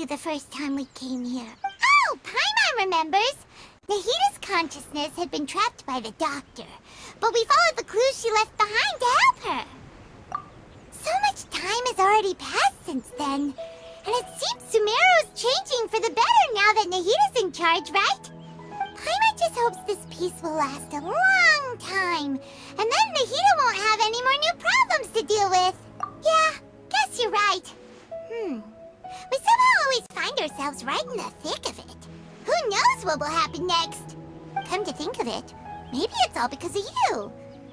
you the first time we came here. Oh, Paimon remembers! Nahita's consciousness had been trapped by the doctor, but we followed the clues she left behind to help her. So much time has already passed since then, and it seems Sumeru's changing for the better now that Nahita's in charge, right? Paimon just hopes this peace will last a long time, and then Nahita won't have any more new problems to deal with. Yeah, guess you're right. We somehow always find ourselves right in the thick of it. Who knows what will happen next? Come to think of it, maybe it's all because of you.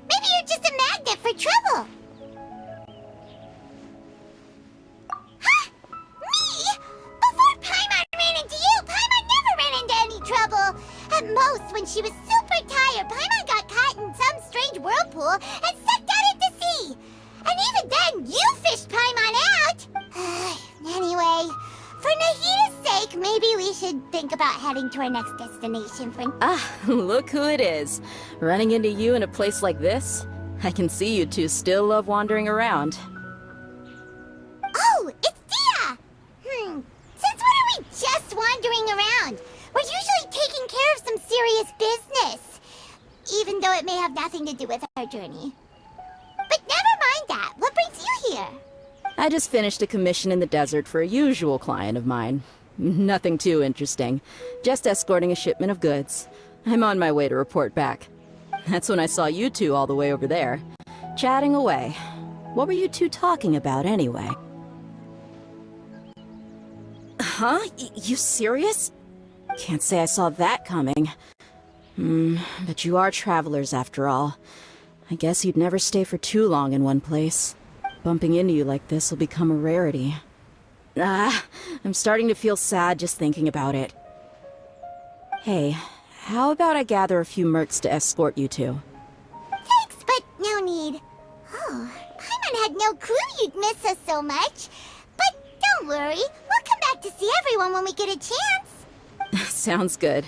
Maybe you're just a magnet for trouble. Huh? Me? Before Paimon ran into you, Paimon never ran into any trouble. At most, when she was super tired, Paimon got caught in some strange whirlpool and sucked out into sea. And even then, you fished Paimon out. Anyway, for Nahita's sake, maybe we should think about heading to our next destination for... Ah, look who it is. Running into you in a place like this? I can see you two still love wandering around. Oh, it's Dia! Since when are we just wandering around? We're usually taking care of some serious business. Even though it may have nothing to do with our journey. But never mind that. What brings you here? I just finished a commission in the desert for a usual client of mine. Nothing too interesting. Just escorting a shipment of goods. I'm on my way to report back. That's when I saw you two all the way over there, chatting away. What were you two talking about anyway? Huh? You serious? Can't say I saw that coming. But you are travelers after all. I guess you'd never stay for too long in one place. Bumping into you like this will become a rarity. I'm starting to feel sad just thinking about it. Hey, how about I gather a few mercs to escort you two? Thanks, but no need. Oh, Paimon had no clue you'd miss us so much. But don't worry, we'll come back to see everyone when we get a chance. Sounds good.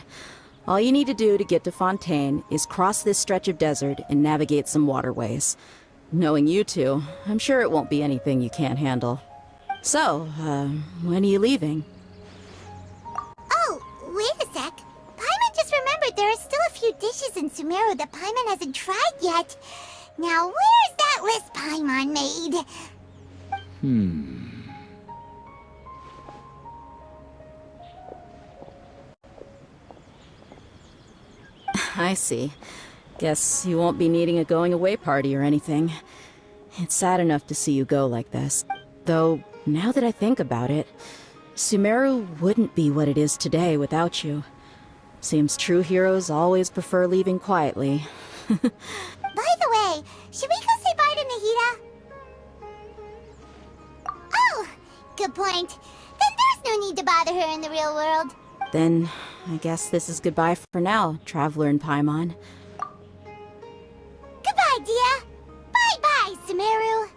All you need to do to get to Fontaine is cross this stretch of desert and navigate some waterways. Knowing you two, I'm sure it won't be anything you can't handle. So, when are you leaving? Oh, wait a sec. Paimon just remembered there are still a few dishes in Sumeru that Paimon hasn't tried yet. Now, where's that list Paimon made? I see. Guess you won't be needing a going-away party or anything. It's sad enough to see you go like this. Though, now that I think about it, Sumeru wouldn't be what it is today without you. Seems true heroes always prefer leaving quietly. By the way, should we go say bye to Nahita? Oh, good point. Then there's no need to bother her in the real world. Then, I guess this is goodbye for now, Traveler and Paimon. Goodbye, Dia. Bye-bye, Sumeru.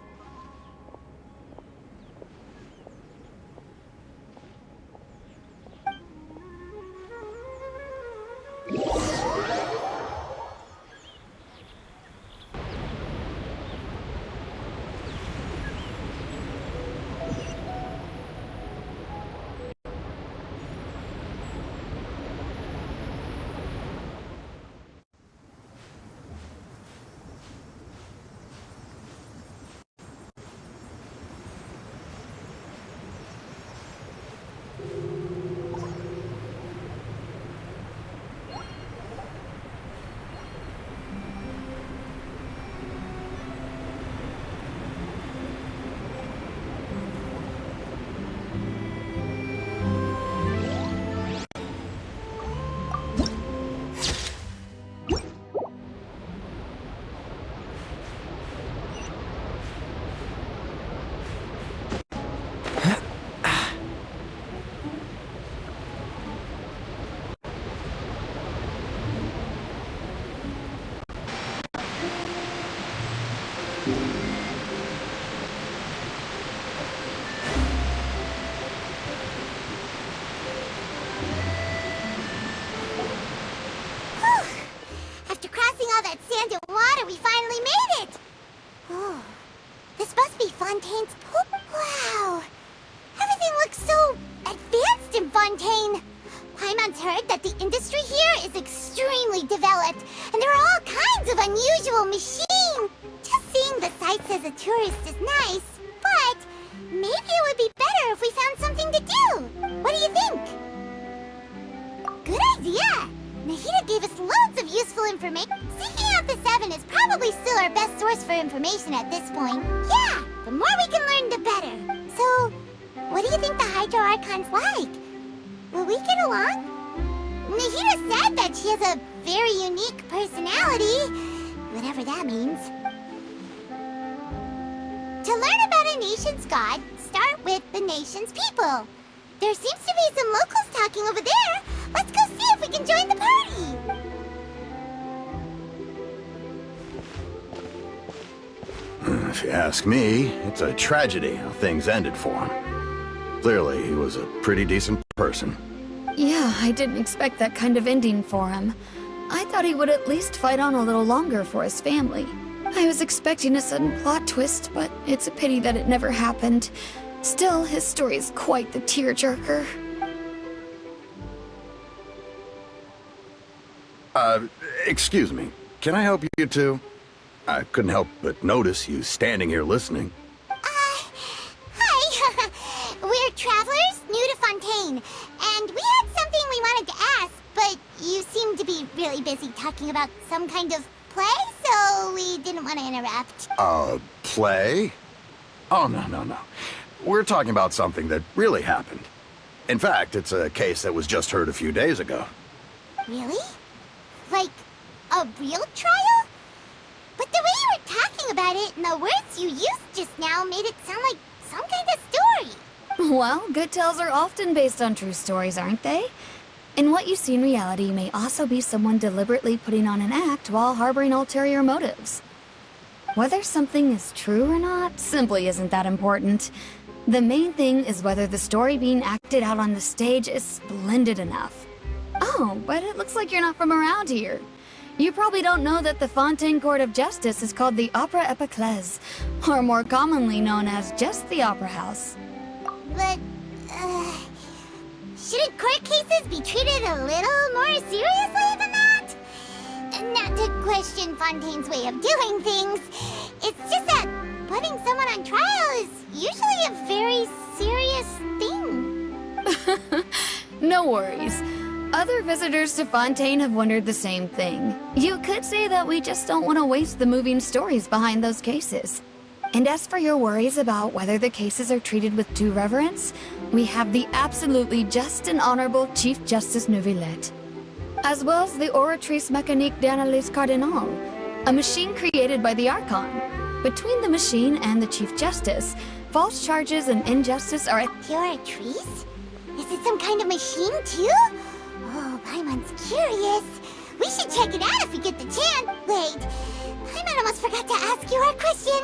extremely developed, and there are all kinds of unusual machines. Just seeing the sights as a tourist is nice, but maybe it would be better if we found something to do. What do you think? Good idea! Nahida gave us loads of useful information. Seeking out the Seven is probably still our best source for information at this point. Yeah, the more we can learn, the better. So, what do you think the Hydro Archon's like? Will we get along? Nahida said that she has a very unique personality, whatever that means. To learn about a nation's god, start with the nation's people. There seems to be some locals talking over there. Let's go see if we can join the party. If you ask me, it's a tragedy how things ended for him. Clearly, he was a pretty decent person. Yeah, I didn't expect that kind of ending for him. I thought he would at least fight on a little longer for his family. I was expecting a sudden plot twist, but it's a pity that it never happened. Still, his story is quite the tearjerker. Excuse me. Can I help you two? I couldn't help but notice you standing here listening. Hi. We're travelers new to Fontaine, and we had something we wanted to ask, but you seemed to be really busy talking about some kind of play, so we didn't want to interrupt. Play? Oh, no. We're talking about something that really happened. In fact, it's a case that was just heard a few days ago. Really? Like, a real trial? But the way you were talking about it and the words you used just now made it sound like some kind of story. Well, good tales are often based on true stories, aren't they? And what you see in reality may also be someone deliberately putting on an act while harboring ulterior motives. Whether something is true or not simply isn't that important. The main thing is whether the story being acted out on the stage is splendid enough. Oh, but it looks like you're not from around here. You probably don't know that the Fontaine Court of Justice is called the Opera Epiclese, or more commonly known as just the Opera House. But, shouldn't court cases be treated a little more seriously than that? Not to question Fontaine's way of doing things, it's just that putting someone on trial is usually a very serious thing. No worries. Other visitors to Fontaine have wondered the same thing. You could say that we just don't want to waste the moving stories behind those cases. And as for your worries about whether the cases are treated with due reverence, we have the absolutely just and honorable Chief Justice Neuvillette, as well as the Oratrice Mécanique d'Analyse Cardinal, a machine created by the Archon. Between the machine and the Chief Justice, false charges and injustice are... Pure trees? Is it some kind of machine, too? Oh, Paimon's curious. We should check it out if we get the chance. Wait, Paimon almost forgot to ask you our question.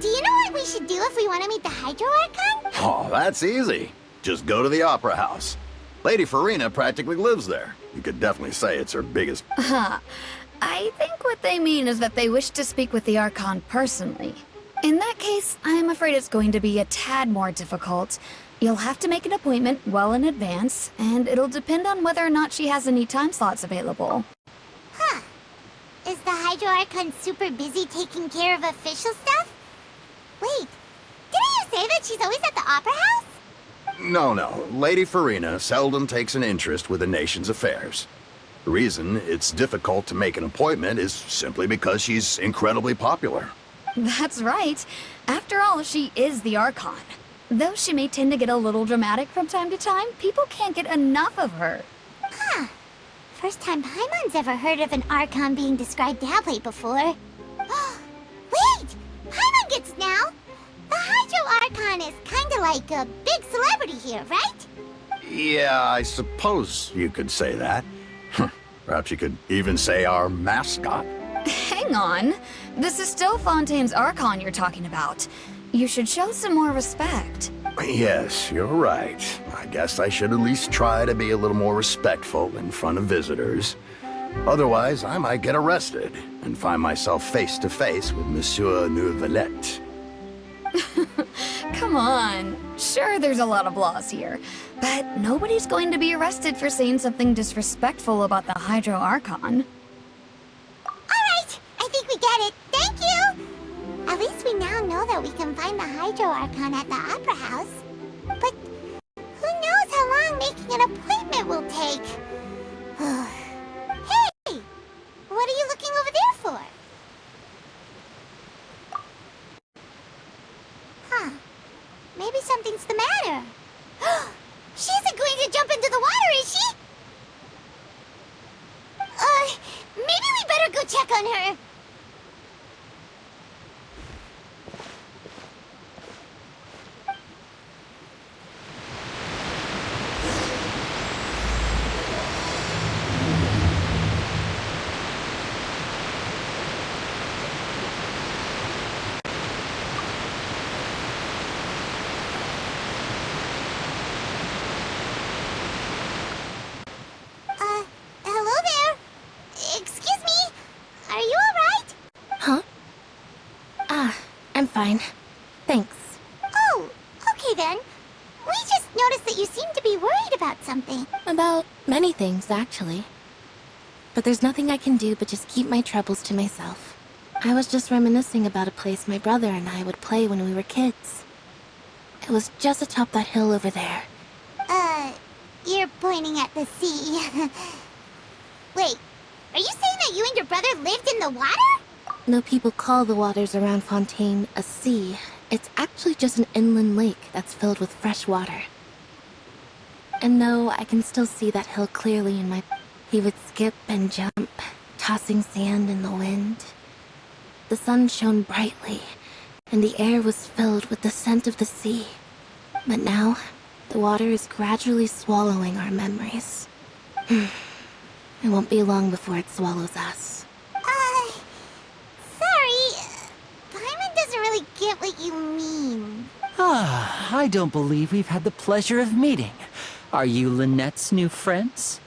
Do you know what we should do if we want to meet the Hydro Archon? Oh, that's easy. Just go to the Opera House. Lady Farina practically lives there. You could definitely say it's her biggest... I think what they mean is that they wish to speak with the Archon personally. In that case, I'm afraid it's going to be a tad more difficult. You'll have to make an appointment well in advance, and it'll depend on whether or not she has any time slots available. Huh. Is the Hydro Archon super busy taking care of official stuff? Wait, didn't you say that she's always at the Opera House? No. Lady Farina seldom takes an interest with the nation's affairs. The reason it's difficult to make an appointment is simply because she's incredibly popular. That's right. After all, she is the Archon. Though she may tend to get a little dramatic from time to time, people can't get enough of her. Huh. First time Paimon's ever heard of an Archon being described that way before. Wait! Paimon gets now! The Hydro Archon is kinda like a big celebrity here, right? Yeah, I suppose you could say that. Perhaps you could even say our mascot. Hang on. This is still Fontaine's Archon you're talking about. You should show some more respect. Yes, you're right. I guess I should at least try to be a little more respectful in front of visitors. Otherwise, I might get arrested and find myself face to face with Monsieur Neuvillette. Come on. Sure, there's a lot of laws here, but nobody's going to be arrested for saying something disrespectful about the Hydro Archon. Alright, I think we get it. Thank you! At least we now know that we can find the Hydro Archon at the Opera House. But who knows how long making an appointment will take? Hey! What are you looking over there for? Huh. Maybe something's the matter. She isn't going to jump into the water, is she? Maybe we better go check on her. Hello there. Excuse me. Are you alright? Huh? I'm fine. Thanks. Oh, okay then. We just noticed that you seem to be worried about something. About many things, actually. But there's nothing I can do but just keep my troubles to myself. I was just reminiscing about a place my brother and I would play when we were kids. It was just atop that hill over there. You're pointing at the sea. Wait, are you saying that you and your brother lived in the water? No, people call the waters around Fontaine a sea. It's actually just an inland lake that's filled with fresh water. And no, I can still see that hill clearly in my... He would skip and jump, tossing sand in the wind. The sun shone brightly, and the air was filled with the scent of the sea. But now, the water is gradually swallowing our memories. It won't be long before it swallows us. Sorry. Paimon doesn't really get what you mean. I don't believe we've had the pleasure of meeting. Are you Lynette's new friends?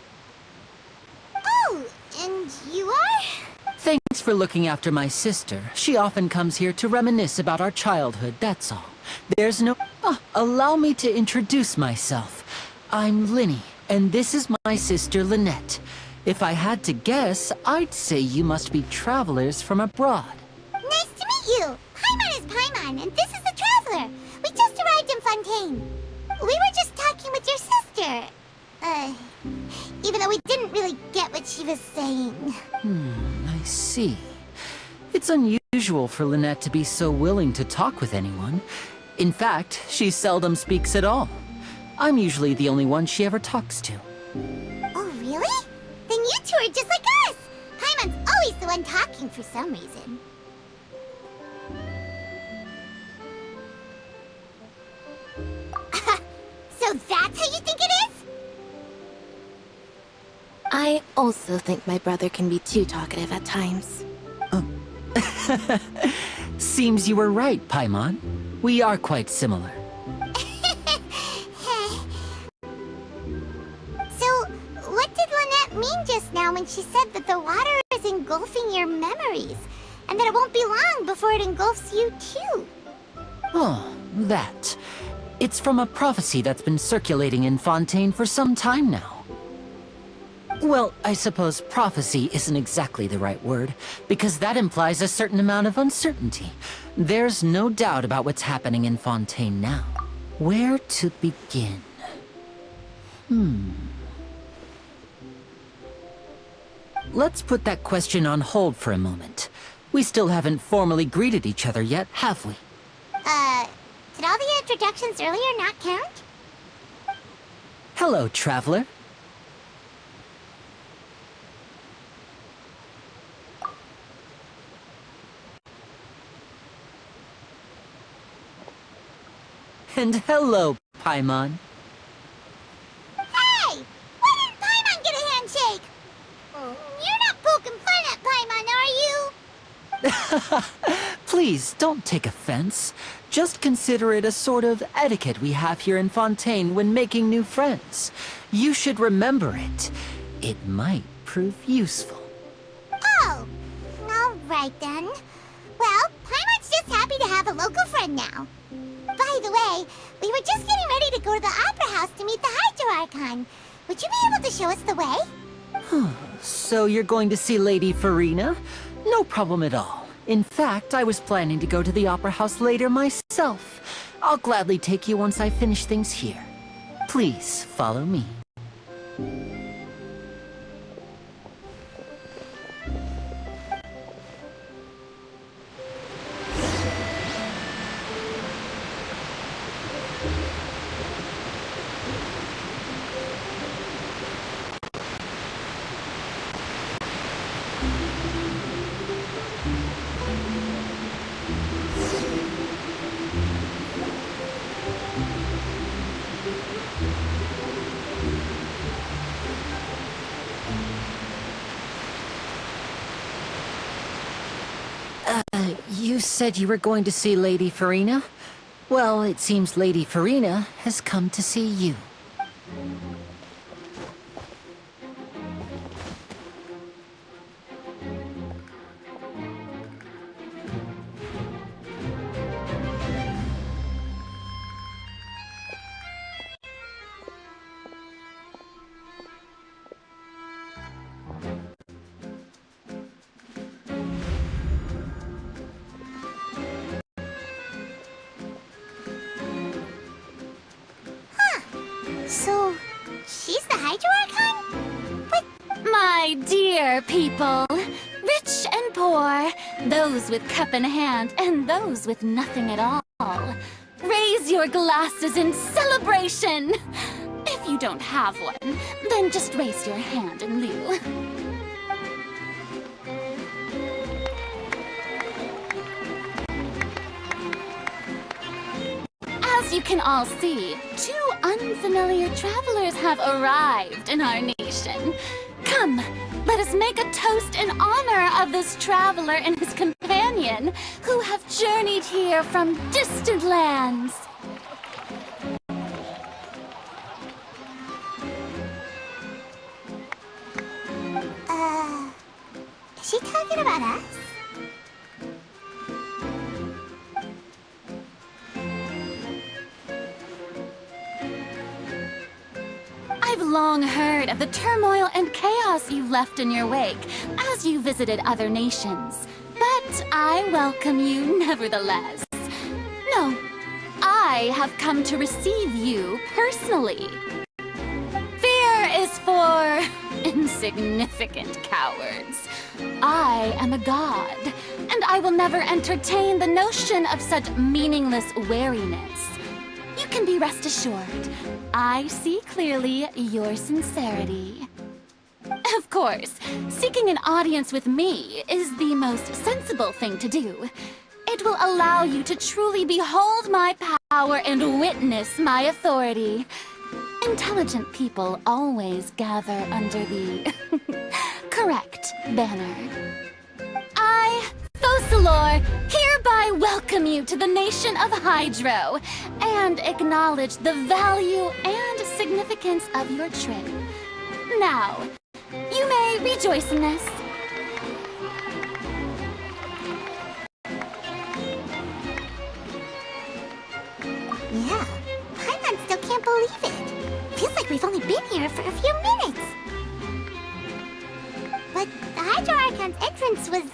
Oh, and you are? Thanks for looking after my sister. She often comes here to reminisce about our childhood, that's all. There's no... allow me to introduce myself. I'm Linny, and this is my sister Lynette. If I had to guess, I'd say you must be travelers from abroad. Nice to meet you. Paimon is Paimon, and this is the Traveler. We just arrived in Fontaine. We were just talking with your sister. Even though we didn't really get what she was saying. I see. It's unusual for Lynette to be so willing to talk with anyone. In fact, she seldom speaks at all. I'm usually the only one she ever talks to. Oh, really? Then you two are just like us. Paimon's always the one talking for some reason. So that's how you think it is? I also think my brother can be too talkative at times. Seems you were right, Paimon. We are quite similar. So, what did Lynette mean just now when she said that the water is engulfing your memories? And that it won't be long before it engulfs you too? Oh, that. It's from a prophecy that's been circulating in Fontaine for some time now. Well, I suppose prophecy isn't exactly the right word, because that implies a certain amount of uncertainty. There's no doubt about what's happening in Fontaine now. Where to begin? Let's put that question on hold for a moment. We still haven't formally greeted each other yet, have we? Did all the introductions earlier not count? Hello, Traveler. And hello, Paimon. Hey! Why didn't Paimon get a handshake? You're not poking fun at Paimon, are you? Please, don't take offense. Just consider it a sort of etiquette we have here in Fontaine when making new friends. You should remember it. It might prove useful. Oh, all right then. Well, Paimon's just happy to have a local friend now. By By the way, we were just getting ready to go to the Opera House to meet the Hydro-Archon. Would you be able to show us the way? So you're going to see Lady Farina? No problem at all. In fact, I was planning to go to the Opera House later myself. I'll gladly take you once I finish things here. Please, follow me. You said you were going to see Lady Farina? Well, it seems Lady Farina has come to see you. So, she's the Hydro-Archon? But My dear people, rich and poor, those with cup in hand and those with nothing at all, raise your glasses in celebration! If you don't have one, then just raise your hand in lieu. As you can all see, two unfamiliar travelers have arrived in our nation. Come, let us make a toast in honor of this traveler and his companion who have journeyed here from distant lands. Is she talking about us? I've long heard of the turmoil and chaos you've left in your wake as you visited other nations. But I welcome you nevertheless. No, I have come to receive you personally. Fear is for insignificant cowards. I am a god, and I will never entertain the notion of such meaningless wariness. You can be rest assured, I see clearly your sincerity. Of course, seeking an audience with me is the most sensible thing to do. It will allow you to truly behold my power and witness my authority. Intelligent people always gather under the correct banner. I, Focalor, hereby welcome you to the nation of Hydro and acknowledge the value and significance of your trip. Now, you may rejoice in this. Yeah, Paimon still can't believe it. Feels like we've only been here for a few minutes. But the Hydro-Archon's entrance was,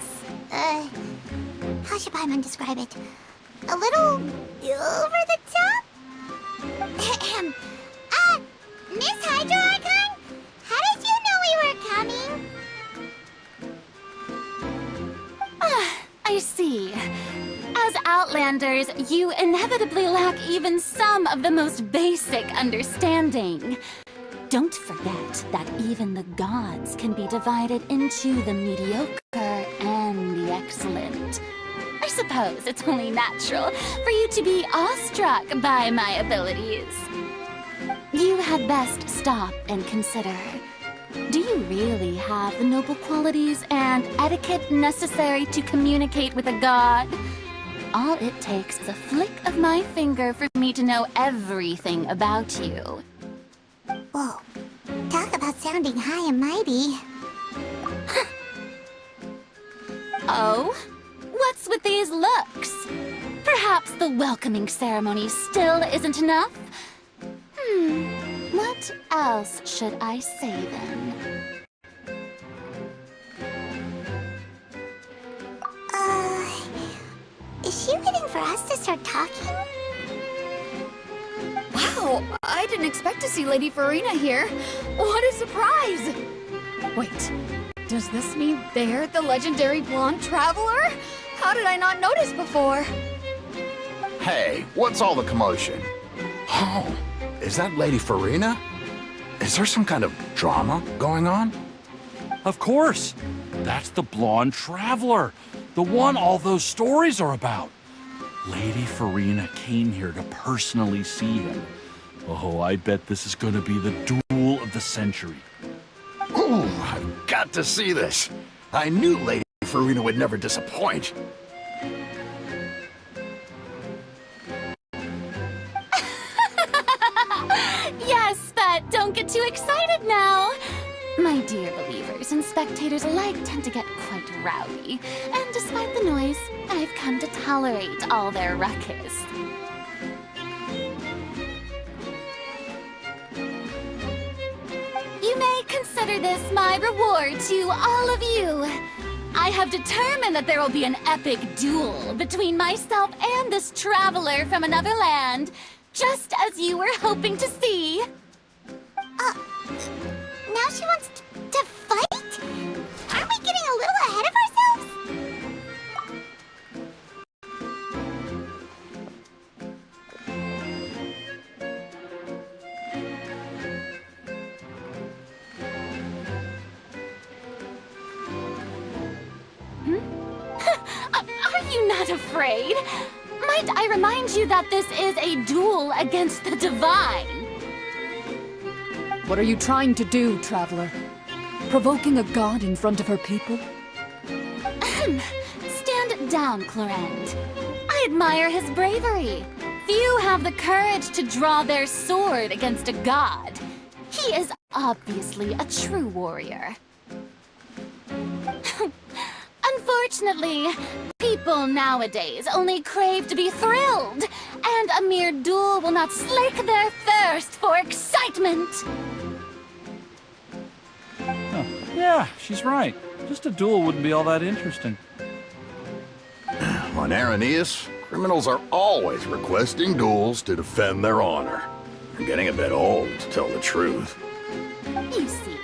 how should Paimon describe it? A little over the top? Miss Hydro-Archon? How did you know we were coming? I see. As Outlanders, you inevitably lack even some of the most basic understanding. Don't forget that even the gods can be divided into the mediocre and the excellent. I suppose it's only natural for you to be awestruck by my abilities. You had best stop and consider. Do you really have the noble qualities and etiquette necessary to communicate with a god? All it takes is a flick of my finger for me to know everything about you. Whoa, talk about sounding high and mighty. Oh? What's with these looks? Perhaps the welcoming ceremony still isn't enough? What else should I say then? Is she waiting for us to start talking? Wow, I didn't expect to see Lady Farina here. What a surprise! Wait, does this mean they're the legendary blonde traveler? How did I not notice before? Hey, what's all the commotion? Oh, is that Lady Farina? Is there some kind of drama going on? Of course. That's the blonde traveler. The one all those stories are about. Lady Farina came here to personally see him. Oh, I bet this is going to be the duel of the century. Ooh, I've got to see this. I knew Lady Farina would never disappoint. Yes, but don't get too excited now. My dear believers and spectators alike tend to get quite rowdy, and despite the noise, I've come to tolerate all their ruckus. You may consider this my reward to all of you. I have determined that there will be an epic duel between myself and this traveler from another land, just as you were hoping to see. Now she wants to fight? Aren't we getting a little ahead of ourselves? Are you not afraid? Might I remind you that this is a duel against the divine? What are you trying to do, traveler? Provoking a god in front of her people? Stand down, Clorend. I admire his bravery. Few have the courage to draw their sword against a god. He is obviously a true warrior. Unfortunately, people nowadays only crave to be thrilled, and a mere duel will not slake their thirst for excitement. Oh, yeah, she's right. Just a duel wouldn't be all that interesting. On Araneus, criminals are always requesting duels to defend their honor. I'm getting a bit old, to tell the truth. You see.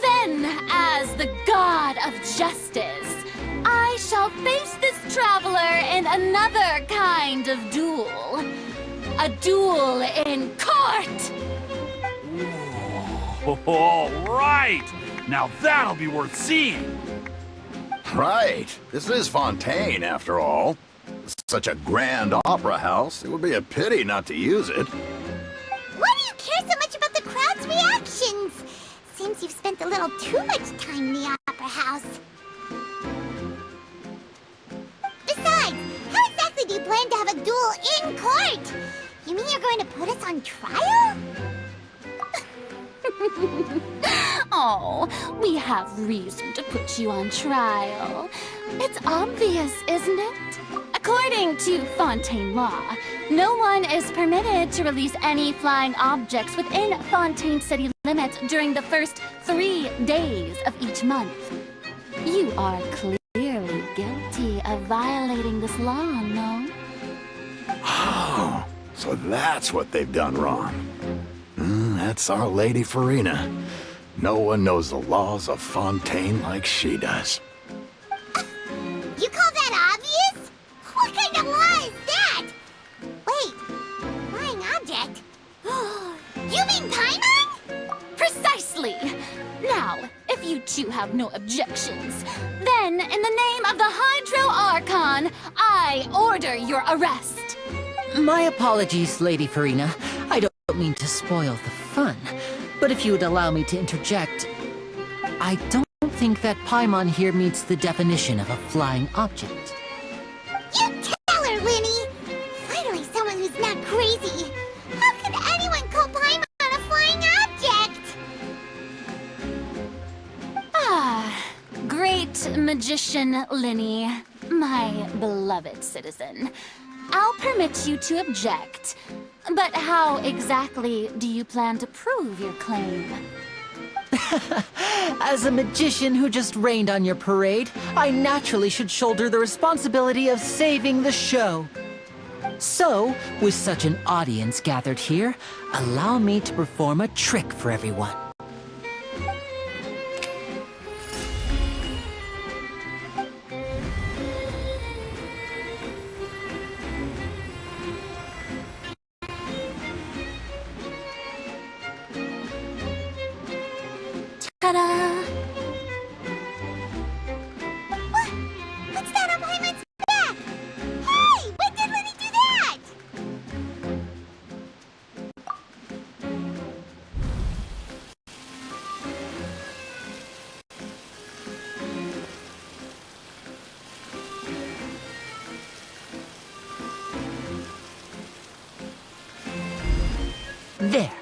Then, as the god of justice, I shall face this traveler in another kind of duel. A duel in court! All right! Now that'll be worth seeing! Right. This is Fontaine, after all. Such a grand opera house, it would be a pity not to use it. Why do you care so much about the crowd's reactions? Seems you've spent a little too much time in the opera house. Besides, how exactly do you plan to have a duel in court? You mean you're going to put us on trial? Oh, we have reason to put you on trial. It's obvious, isn't it? According to Fontaine law, no one is permitted to release any flying objects within Fontaine city limits during the first 3 days of each month. You are clearly guilty of violating this law, no? Oh, so that's what they've done wrong. That's our Lady Farina. No one knows the laws of Fontaine like she does. You call that obvious? What kind of law is that? Wait, flying object? You mean Paimon? Precisely! Now, if you two have no objections, then in the name of the Hydro Archon, I order your arrest. My apologies, Lady Farina. I don't mean to spoil the fun, but if you would allow me to interject, I don't think that Paimon here meets the definition of a flying object. You tell her, Winnie! Finally someone who's not crazy. How could anyone call Paimon a flying object? Ah, great magician Linny. My beloved citizen, I'll permit you to object. But how exactly do you plan to prove your claim? As a magician who just rained on your parade, I naturally should shoulder the responsibility of saving the show. So, with such an audience gathered here, allow me to perform a trick for everyone. Ta-da! What's that on Paimon's back? Hey! When did Lenny do that? There.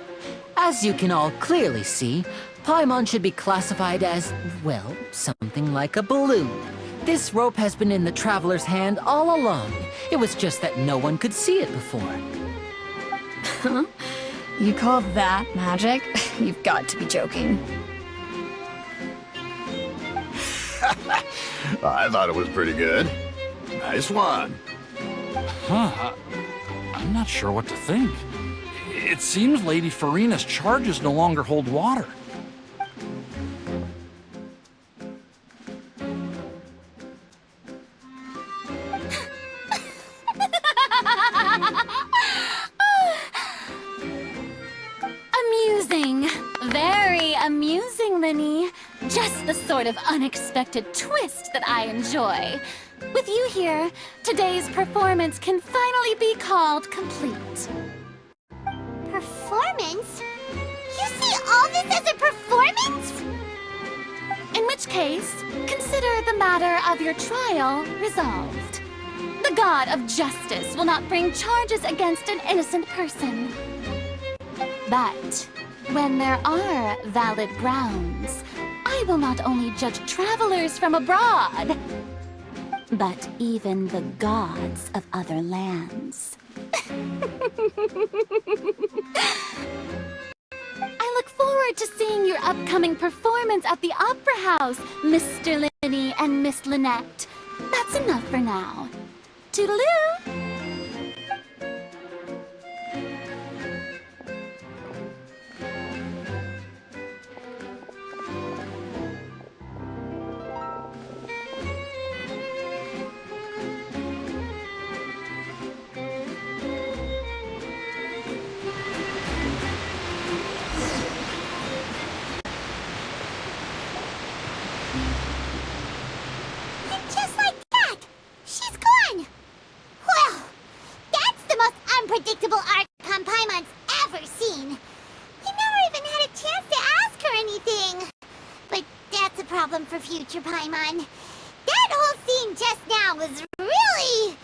As you can all clearly see, Paimon should be classified as, well, something like a balloon. This rope has been in the Traveler's hand all along. It was just that no one could see it before. Huh? You call that magic? You've got to be joking. I thought it was pretty good. Nice one. I'm not sure what to think. It seems Lady Farina's charges no longer hold water. Amusing. Very amusing, Linny. Just the sort of unexpected twist that I enjoy. With you here, today's performance can finally be called complete. Performance? You see all this as a performance? In which case, consider the matter of your trial resolved. The god of justice will not bring charges against an innocent person. But when there are valid grounds, I will not only judge travelers from abroad, but even the gods of other lands. I look forward to seeing your upcoming performance at the Opera House, Mr. Linny and Miss Lynette. That's enough for now. Toodaloo! Just like that, she's gone. Well, that's the most unpredictable Archon Paimon's ever seen. We never even had a chance to ask her anything. But that's a problem for future Paimon. That whole scene just now was really...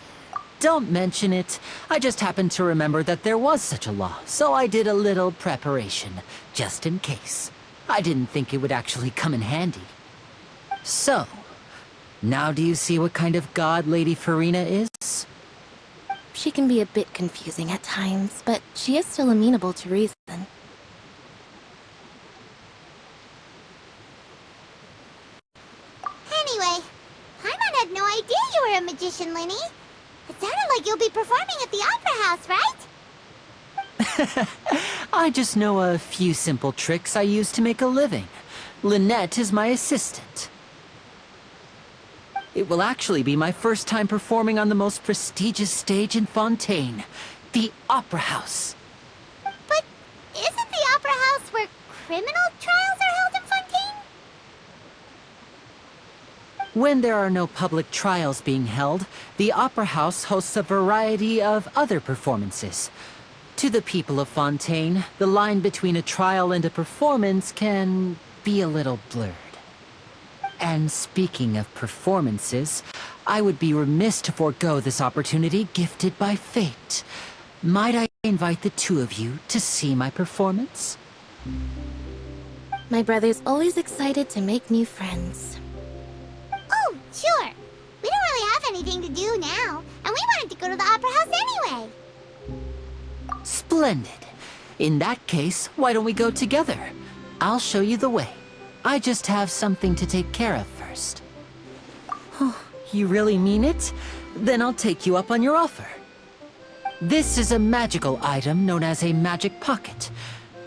Don't mention it. I just happened to remember that there was such a law, so I did a little preparation, just in case. I didn't think it would actually come in handy. So, now do you see what kind of god Lady Farina is? She can be a bit confusing at times, but she is still amenable to reason. Anyway, Paimon had no idea you were a magician, Linny. It sounded like you'll be performing at the Opera House, right? I just know a few simple tricks I use to make a living. Lynette is my assistant. It will actually be my first time performing on the most prestigious stage in Fontaine, the Opera House. But isn't the Opera House where criminal trials are held in Fontaine? When there are no public trials being held, the Opera House hosts a variety of other performances. To the people of Fontaine, the line between a trial and a performance can be a little blurred. And speaking of performances, I would be remiss to forego this opportunity gifted by fate. Might I invite the two of you to see my performance? My brother's always excited to make new friends. Oh, sure. We don't really have any anything to do now, and we wanted to go to the Opera House anyway. Splendid. In that case, why don't we go together? I'll show you the way. I just have something to take care of first. You really mean it? Then I'll take you up on your offer. This is a magical item known as a magic pocket.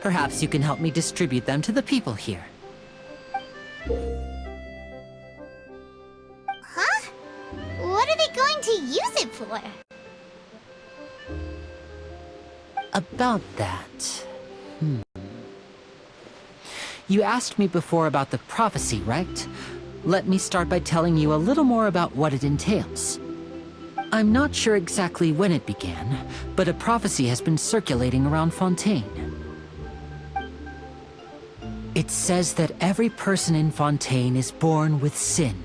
Perhaps you can help me distribute them to the people here. Huh? What are they going to use it for? About that... You asked me before about the prophecy, right? Let me start by telling you a little more about what it entails. I'm not sure exactly when it began, but a prophecy has been circulating around Fontaine. It says that every person in Fontaine is born with sin.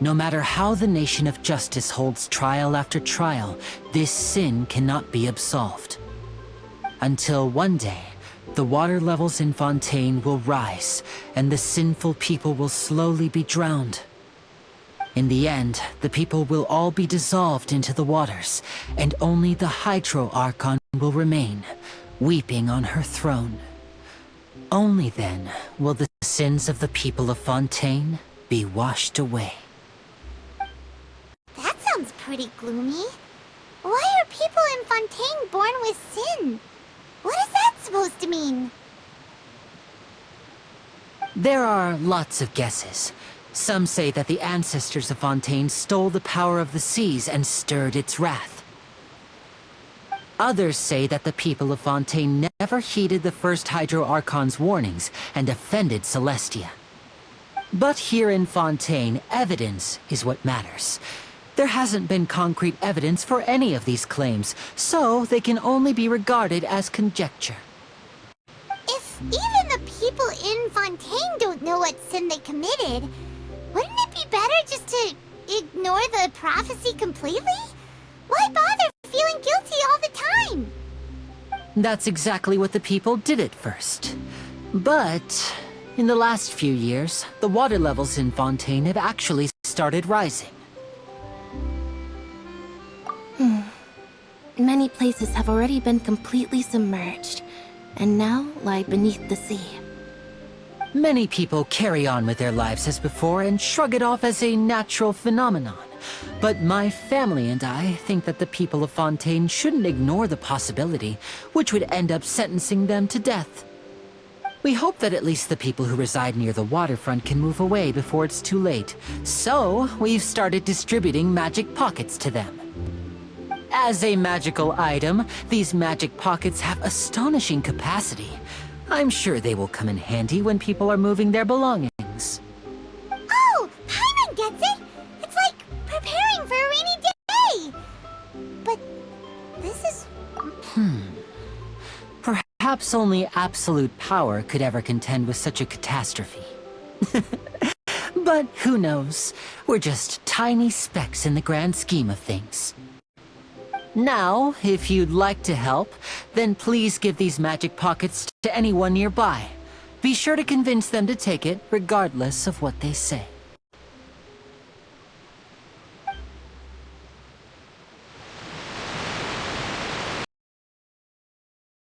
No matter how the Nation of Justice holds trial after trial, this sin cannot be absolved. Until one day, the water levels in Fontaine will rise, and the sinful people will slowly be drowned. In the end, the people will all be dissolved into the waters, and only the Hydro Archon will remain, weeping on her throne. Only then will the sins of the people of Fontaine be washed away. That sounds pretty gloomy. Why are people in Fontaine born with sin? What is that supposed to mean? There are lots of guesses. Some say that the ancestors of Fontaine stole the power of the seas and stirred its wrath. Others say that the people of Fontaine never heeded the first Hydro Archon's warnings and offended Celestia. But here in Fontaine, evidence is what matters. There hasn't been concrete evidence for any of these claims, so they can only be regarded as conjecture. If even the people in Fontaine don't know what sin they committed, wouldn't it be better just to ignore the prophecy completely? Why bother feeling guilty all the time? That's exactly what the people did at first. But in the last few years, the water levels in Fontaine have actually started rising. Many places have already been completely submerged, and now lie beneath the sea. Many people carry on with their lives as before and shrug it off as a natural phenomenon. But my family and I think that the people of Fontaine shouldn't ignore the possibility, which would end up sentencing them to death. We hope that at least the people who reside near the waterfront can move away before it's too late. So, we've started distributing magic pockets to them. As a magical item, these magic pockets have astonishing capacity. I'm sure they will come in handy when people are moving their belongings. Oh, Paimon gets it! It's like preparing for a rainy day! But this is... Perhaps only absolute power could ever contend with such a catastrophe. But who knows? We're just tiny specks in the grand scheme of things. Now, if you'd like to help, then please give these magic pockets to anyone nearby. Be sure to convince them to take it, regardless of what they say.